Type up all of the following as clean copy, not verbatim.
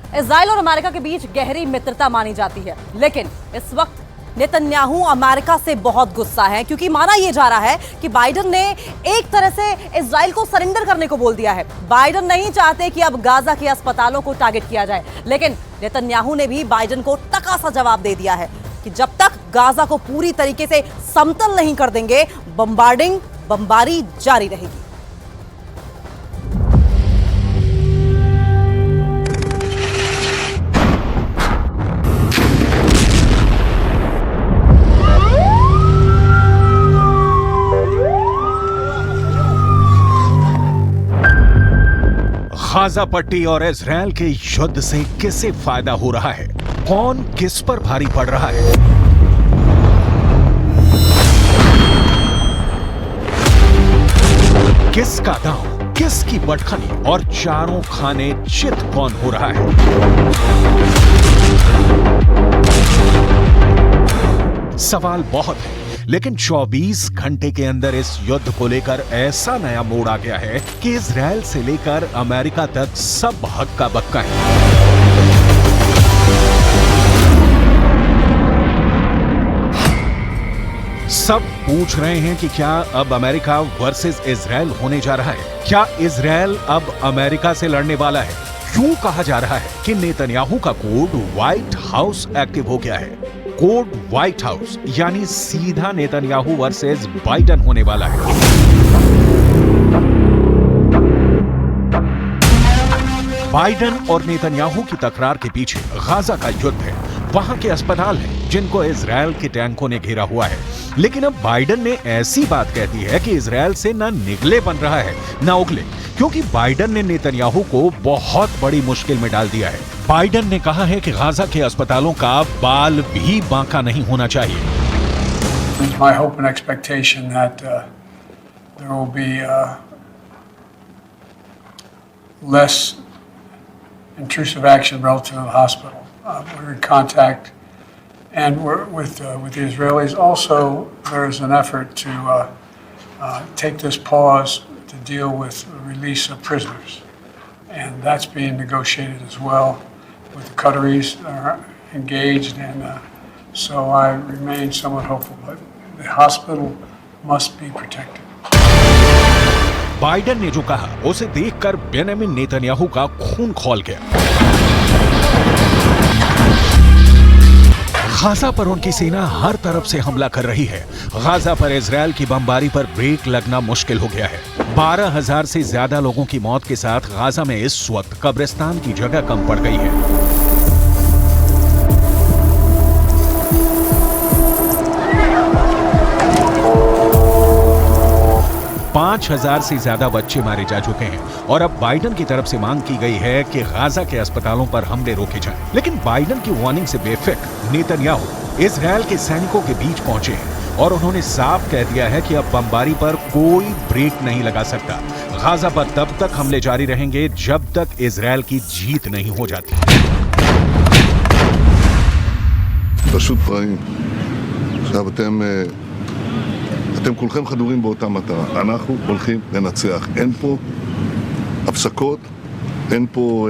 Israel और America के बीच गहरी मित्रता मानी जाती है, लेकिन इस वक्त नेतन्याहू अमेरिका से बहुत गुस्सा है क्योंकि माना यह जा रहा है कि बाइडेन ने एक तरह से इजराइल को सरेंडर करने को बोल दिया है। बाइडेन नहीं चाहते कि अब गाजा के अस्पतालों को टारगेट किया जाए, लेकिन नेतन्याहू ने भी बाइडेन को तका सा जवाब दे दिया है कि जब तक गाजा को पूरी तरीके से समतल नहीं कर देंगे, बमबारी जारी रहेगी। गाजा पट्टी और इजराइल के युद्ध से किसे फायदा हो रहा है? कौन किस पर भारी पड़ रहा है? किसका दांव, किसकी बटखनी और चारों खाने चित कौन हो रहा है? सवाल बहुत है, लेकिन 24 घंटे के अंदर इस युद्ध को लेकर ऐसा नया मोड़ आ गया है कि इजराइल से लेकर अमेरिका तक सब हक्का बक्का है। सब पूछ रहे हैं कि क्या अब अमेरिका वर्सेस इजराइल होने जा रहा है? क्या इजराइल अब अमेरिका से लड़ने वाला है? क्यों कहा जा रहा है कि नेतन्याहू का कोड व्हाइट हाउस एक्टिव हो गया है? कोड व्हाइट हाउस यानी सीधा नेतन्याहू वर्सेस बाइडेन होने वाला है। बाइडेन और नेतन्याहू की तकरार के पीछे गाजा का युद्ध है। वहां के अस्पताल हैं जिनको इजराइल के टैंकों ने घेरा हुआ है। लेकिन अब बाइडेन ने ऐसी बात कह दी है कि इजराइल से न निगले बन रहा है न उगले, क्योंकि बाइडेन ने नेतन्याहू को बहुत बड़ी मुश्किल में डाल दिया है। बाइडेन ने कहा है कि गाजा के अस्पतालों का बाल भी बांका नहीं होना चाहिए। My hope and expectation that there will be less intrusive action relative to the hospital. We're in contact, and we're with the Israelis. Also, there is an effort to take this pause to deal with the release of prisoners, and that's being negotiated as well. With the Qataris are engaged, and so I remain somewhat hopeful. But the hospital must be protected. Biden ने जो कहा उसे देखकर Benjamin Netanyahu का खून खौल गया। Gaza पर उनकी सेना हर तरफ से हमला कर रही है। गाजा पर इजराइल की बमबारी पर ब्रेक लगना मुश्किल हो गया है। 12,000 से ज्यादा लोगों की मौत के साथ गाजा में इस वक्त कब्रिस्तान की जगह कम पड़ गई है। 5,000 से ज्यादा बच्चे मारे जा चुके हैं और अब बाइडेन की तरफ से मांग की गई है कि गाजा के अस्पतालों पर हमले रोके जाएं। लेकिन बाइडेन की वार्निंग से बेफिक्र नेतन्याहू इजराइल के सैनिकों के बीच पहुंचे हैं और उन्होंने साफ कह दिया है कि अब बमबारी पर कोई ब्रेक नहीं लगा सकता। गाजा पर तब तक हमले जारी रहेंगे जब तक इजराइल की जीत नहीं हो जाती। אתם כולכם חדורים באותה מטרה. אנחנו הולכים לנצח. אין פה הפסקות, אין פה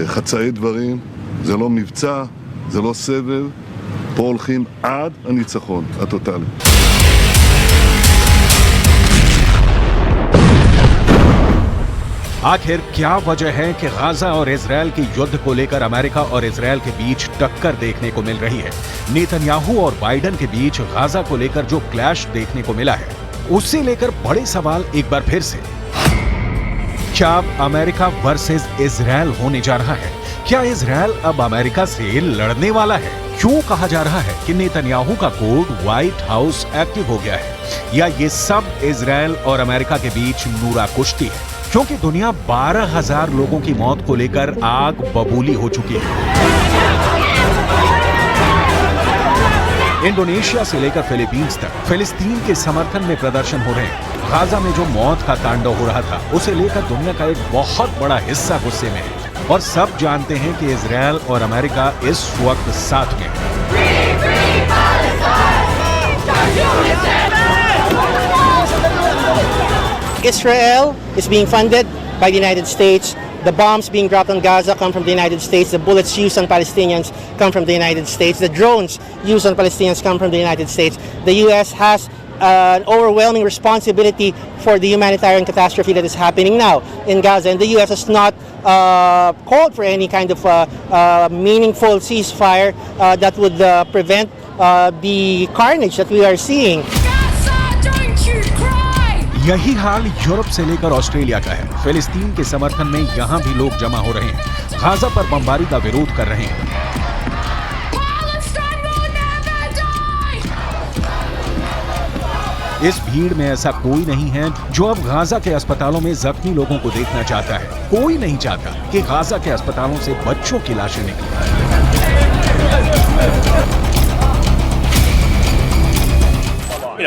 חצאי דברים, זה לא מבצע, זה לא סבב. פה הולכים עד הניצחון הטוטלי. आखिर क्या वजह है कि गाजा और इजराइल के युद्ध को लेकर अमेरिका और इजराइल के बीच टक्कर देखने को मिल रही है? नेतन्याहू और बाइडेन के बीच गाजा को लेकर जो क्लैश देखने को मिला है, उससे लेकर बड़े सवाल एक बार फिर से। क्या अब अमेरिका वर्सेस इजराइल होने जा रहा है? क्या इजराइल अब अमेरिका से लड़ने वाला है? क्यों कहा जा रहा है कि नेतन्याहू का कोड व्हाइट हाउस एक्टिव हो गया है? या ये सब इजराइल और अमेरिका के बीच नूरा कुश्ती है? क्योंकि दुनिया 12,000 लोगों की मौत को लेकर आग बबूली हो चुकी है। इंडोनेशिया से लेकर फिलीपींस तक फिलिस्तीन के समर्थन में प्रदर्शन हो रहे हैं। गाजा में जो मौत का तांडव हो रहा था, उसे लेकर दुनिया का एक बहुत बड़ा हिस्सा गुस्से में है और सब जानते हैं कि इजराइल और अमेरिका इस वक्त साथ में है। Israel is being funded by the United States The bombs being dropped on Gaza come from the United States. The bullets used on Palestinians come from the United States. The drones used on Palestinians come from the United States. The U.S. has an overwhelming responsibility for the humanitarian catastrophe that is happening now in Gaza. And the U.S. has not called for any kind of meaningful ceasefire that would prevent the carnage that we are seeing. यही हाल Europe से लेकर Australia का है। फिलिस्तीन के समर्थन में यहाँ भी लोग जमा हो रहे हैं, गाजा पर बमबारी का विरोध कर रहे हैं। इस भीड़ में ऐसा कोई नहीं है जो अब गाजा के अस्पतालों में जख्मी लोगों को देखना चाहता है। कोई नहीं चाहता कि गाजा के अस्पतालों से बच्चों की लाशें निकलें।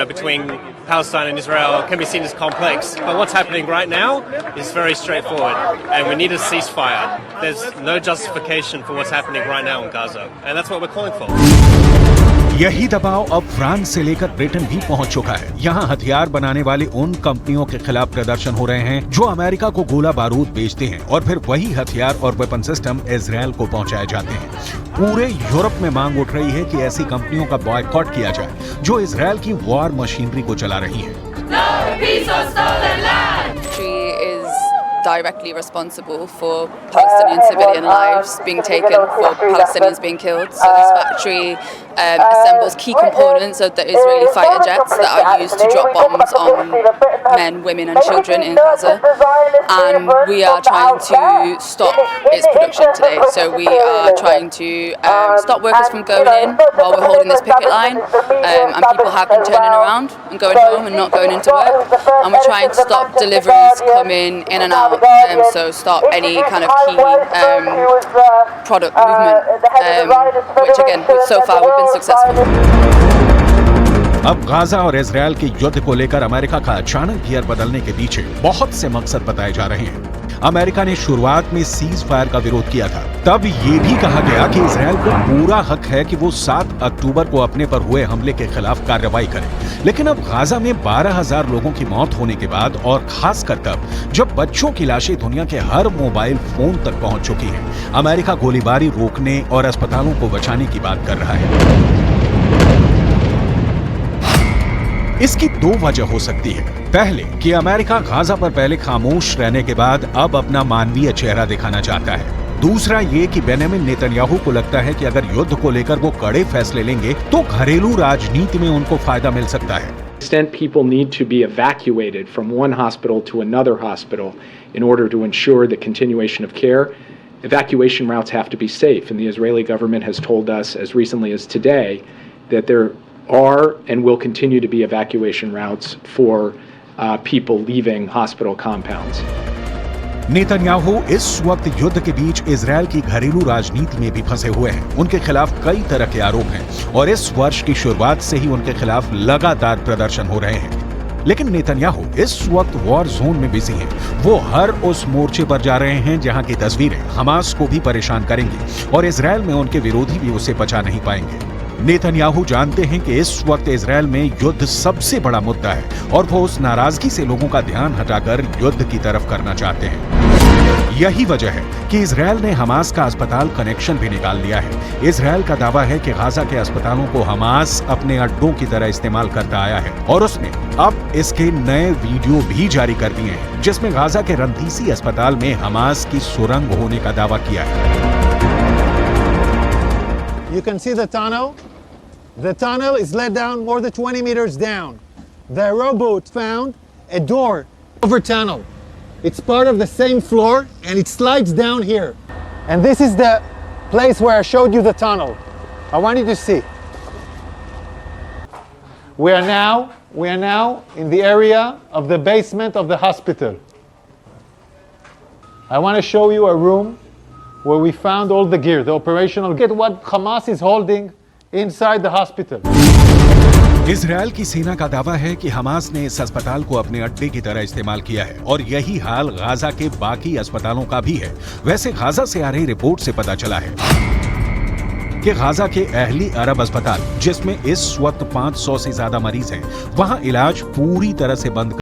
Between Palestine and Israel can be seen as complex, but what's happening right now is very straightforward, and we need a ceasefire. There's no justification for what's happening right now in Gaza, and that's what we're calling for. यही दबाव अब France से लेकर Britain भी पहुंच चुका है। यहाँ हथियार बनाने वाले उन कंपनियों के खिलाफ प्रदर्शन हो रहे हैं जो अमेरिका को गोला बारूद बेचते हैं और फिर वही हथियार और वेपन सिस्टम इजरायल को पहुंचाए जाते हैं। पूरे यूरोप में मांग उठ रही है कि ऐसी कंपनियों का बॉयकॉट किया जाए जो इजरायल की वॉर मशीनरी को चला रही है। Directly responsible for Palestinian civilian lives being taken, for Palestinians being killed. So this factory assembles key components of the Israeli fighter jets that are used to drop bombs on men, women and children in Gaza. And we are trying to stop its production today. So we are trying to stop workers from going in while we're holding this picket line. And people have been turning around and going home and not going into work. And we're trying to stop deliveries coming in and out. So stop any kind of key product movement, which again, so far we've been successful. अब Gaza और Israel के युद्ध को लेकर America का अचानक gear बदलने के पीछे बहुत से मकसद बताए जा रहे हैं। अमेरिका ने शुरुआत में सीज फायर का विरोध किया था। तब ये भी कहा गया कि इजरायल को पूरा हक है कि वो 7 अक्टूबर को अपने पर हुए हमले के खिलाफ कार्रवाई करे। लेकिन अब गाजा में 12,000 लोगों की मौत होने के बाद और खासकर तब जब बच्चों की लाशें दुनिया के हर मोबाइल फोन तक पहुंच चुकी हैं, अमेरिका गोलीबारी रोकने और अस्पतालों को बचाने की बात कर रहा है। इसकी 2 वजह हो सकती है। पहले कि अमेरिका गाजा पर पहले खामोश रहने के बाद अब अपना मानवीय चेहरा दिखाना चाहता है। दूसरा ये कि बेंजामिन नेतन्याहू को लगता है कि अगर युद्ध को लेकर वो कड़े फैसले लेंगे तो घरेलू राजनीति में उनको फायदा मिल सकता है। extent people need to be evacuated from one hospital to another hospital in order to ensure the continuation of care, evacuation routes have to be safe. And the Israeli government has told us as recently as today that there are and will continue to be evacuation routes for people leaving hospital compounds. Netanyahu इस वक्त युद्ध के बीच Israel की घरेलू राजनीति में भी फंसे हुए हैं। उनके खिलाफ कई तरह के आरोप हैं और इस वर्ष की शुरुआत से ही उनके खिलाफ लगातार प्रदर्शन हो रहे हैं। लेकिन नेतन्याहू इस वक्त वॉर जोन में बिजी हैं। वो हर उस मोर्चे पर जा रहे हैं जहां की तस्वीरें हमास को भी परेशान करेंगी और इजरायल में उनके विरोधी भी उसे बचा नहीं पाएंगे। नेतन्याहू जानते हैं कि इस वक्त इजरायल में युद्ध सबसे बड़ा मुद्दा है और वो उस नाराजगी से लोगों का ध्यान हटाकर युद्ध की तरफ करना चाहते हैं। यही वजह है कि इजरायल ने हमास का अस्पताल कनेक्शन भी निकाल लिया है। इजरायल का दावा है कि गाजा के अस्पतालों को हमास अपने अड्डों की तरह इस्तेमाल करता आया है और उसने अब इसके नए वीडियो भी जारी कर दिए हैं जिसमें गाजा के रंतीसी अस्पताल में हमास की सुरंग होने का दावा किया है। You can see the tunnel. The tunnel is let down more than 20 meters down. The rowboat found a door over tunnel. It's part of the same floor and it slides down here. And this is the place where I showed you the tunnel. I want you to see. We are now in the area of the basement of the hospital. I want to show you a room where we found all the gear, the operational gear, what Hamas is holding inside the hospital. Israel की सेना का दावा है कि Hamas ने इस अस्पताल को अपने अड्डे की तरह इस्तेमाल किया है और यही हाल गाजा के बाकी अस्पतालों का भी है। वैसे गाजा से आ रही रिपोर्ट से पता चला है कि गाजा के अहली अरब अस्पताल जिसमें इस वक्त 500 से ज्यादा मरीज हैं, वहां इलाज पूरी तरह से बंद